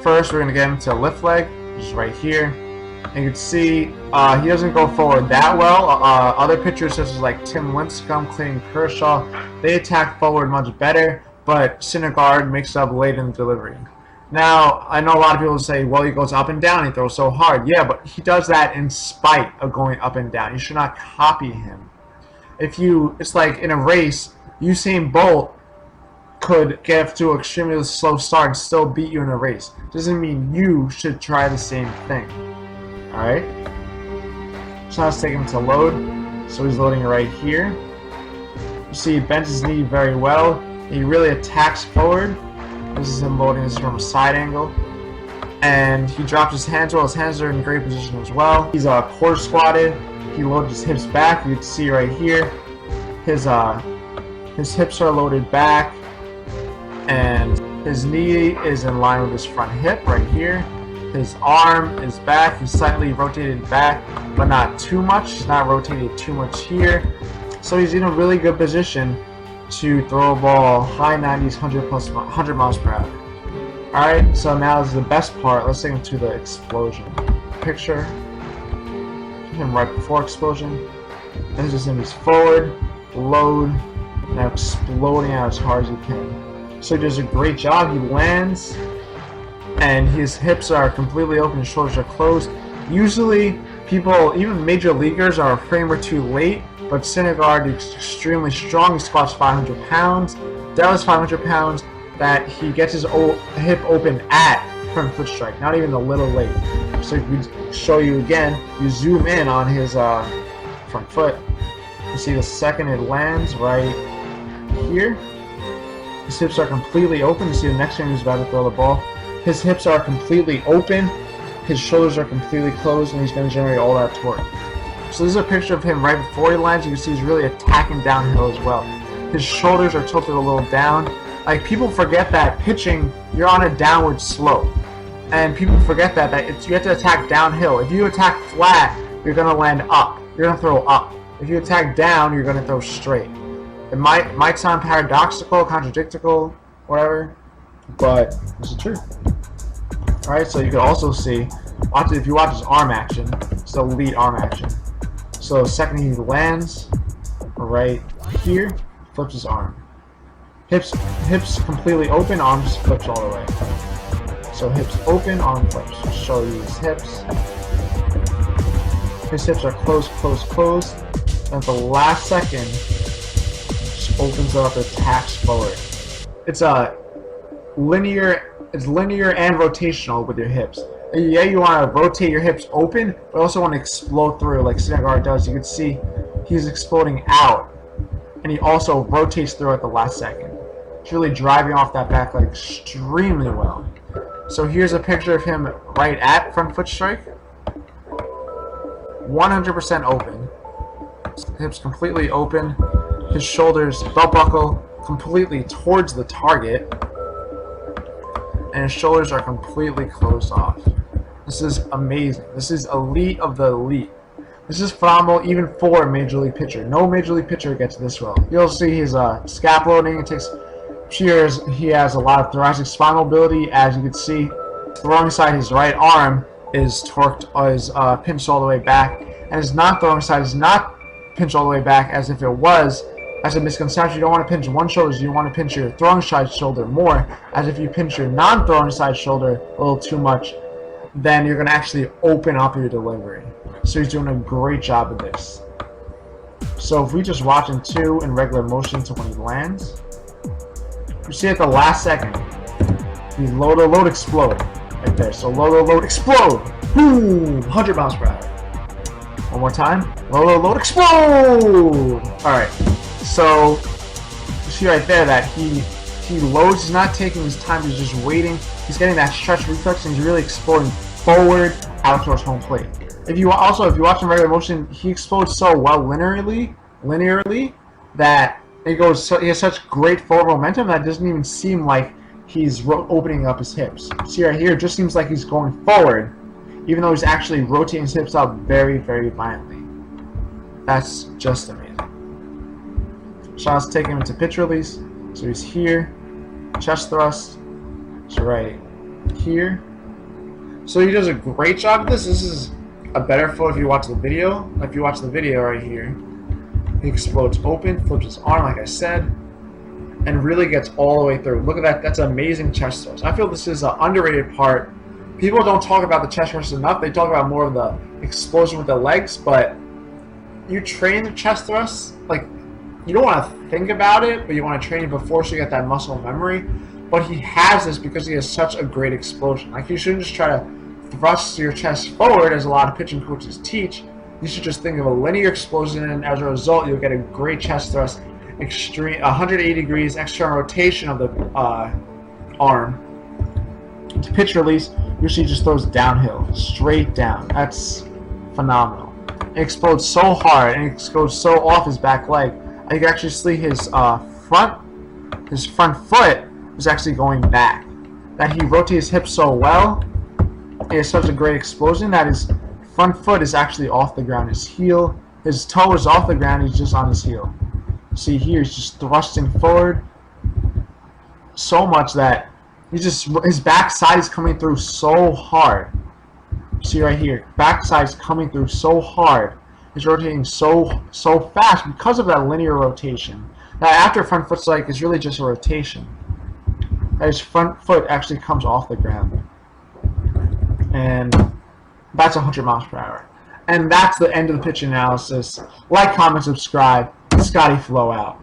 First, we're going to get him to lift leg, which is right here. And you can see he doesn't go forward that well. Other pitchers such as like Tim Lincecum, Clayton Kershaw, they attack forward much better, but Syndergaard makes up late in the delivery. Now, I know a lot of people say, well, he goes up and down, he throws so hard. Yeah, but he does that in spite of going up and down. You should not copy him. It's like in a race, Usain Bolt could get to an extremely slow start and still beat you in a race. Doesn't mean you should try the same thing. Alright? So now let's take him to load. So he's loading right here. You see he bends his knee very well. He really attacks forward. This is him loading this from a side angle. And he drops his hands well. His hands are in great position as well. He's quarter squatted. He loaded his hips back. You can see right here. His hips are loaded back. And his knee is in line with his front hip right here. His arm is back. He's slightly rotated back, but not too much. He's not rotated too much here. So he's in a really good position to throw a ball high 90s, 100 miles per hour. Alright, so now this is the best part. Let's take him to the explosion. Picture him right before explosion. This is him. He's forward, load, now exploding out as hard as he can. So he does a great job. He lands, and his hips are completely open, his shoulders are closed. Usually, people, even major leaguers, are a frame or two late, but Syndergaard is extremely strong. He squats 500 pounds. Dallas 500 pounds. That he gets his hip open at front foot strike, not even a little late. So if we show you again, you zoom in on his front foot. You see the second it lands right here. His hips are completely open. You see the next time he's about to throw the ball. His hips are completely open. His shoulders are completely closed, and he's going to generate all that torque. So this is a picture of him right before he lands. You can see he's really attacking downhill as well. His shoulders are tilted a little down. Like, people forget that pitching, you're on a downward slope. And people forget that you have to attack downhill. If you attack flat, you're going to land up. You're going to throw up. If you attack down, you're going to throw straight. It might sound paradoxical, contradictory, whatever, but this is true. Alright, so you can also see, if you watch his arm action, it's the elite arm action. So second he lands, right here, flips his arm. Hips completely open, arm just flips all the way. So hips open, arm flips. I'll show you his hips. His hips are closed, closed, closed. And at the last second, just opens up, attacks forward. It's linear and rotational with your hips. Yeah, you want to rotate your hips open, but also want to explode through like Syndergaard does. You can see he's exploding out, and he also rotates through at the last second. It's really driving off that back leg extremely well. So here's a picture of him right at front foot strike. 100% open. Hips completely open. His shoulders, belt buckle completely towards the target. And his shoulders are completely closed off. This is amazing. This is elite of the elite. This is phenomenal even for a major league pitcher. No major league pitcher gets this well. You'll see his scap loading. It takes years. He has a lot of thoracic spinal mobility. As you can see, the wrong side, his right arm is torqued, is pinched all the way back, and his non-throwing side is not pinched all the way back as if it was. As a misconception, you don't want to pinch one shoulder, you want to pinch your throwing side shoulder more, as if you pinch your non-throwing side shoulder a little too much, then you're going to actually open up your delivery. So he's doing a great job of this. So if we just watch him too in regular motion to when he lands, you see at the last second, he's load, explode, right there. So load, explode, boom, 100 miles per hour. One more time, load, explode. All right. So you see right there that he loads. He's not taking his time. He's just waiting. He's getting that stretch reflex, and he's really exploding forward out towards home plate. If you watch in regular motion, he explodes so well linearly that he has such great forward momentum that it doesn't even seem like he's opening up his hips. See right here, it just seems like he's going forward, even though he's actually rotating his hips up very, very violently. That's just amazing. So let's take him into pitch release. So he's here, chest thrust, so right here, So he does a great job of this. This is a better photo if you watch the video. If you watch the video right here, he explodes open, flips his arm like I said, and really gets all the way through. Look at that. That's amazing chest thrust. I feel this is an underrated part. People don't talk about the chest thrust enough. They talk about more of the explosion with the legs, but you train the chest thrust, like, you don't want to think about it, but you want to train it before so you get that muscle memory. But he has this because he has such a great explosion. Like, you shouldn't just try to thrust your chest forward, as a lot of pitching coaches teach. You should just think of a linear explosion, and as a result, you'll get a great chest thrust, extreme 180 degrees, external rotation of the arm. To pitch release, usually just throws downhill, straight down. That's phenomenal. It explodes so hard, and it goes so off his back leg. You can actually see his front foot is actually going back. That he rotates his hips so well. It is such a great explosion that his front foot is actually off the ground. His heel, his toe is off the ground. He's just on his heel. See here, he's just thrusting forward so much that his backside is coming through so hard. See right here, backside is coming through so hard. He's rotating so fast because of that linear rotation. Now after front foot strike is really just a rotation. His front foot actually comes off the ground. And that's 100 miles per hour. And that's the end of the pitch analysis. Like, comment, subscribe. Scotty Flow out.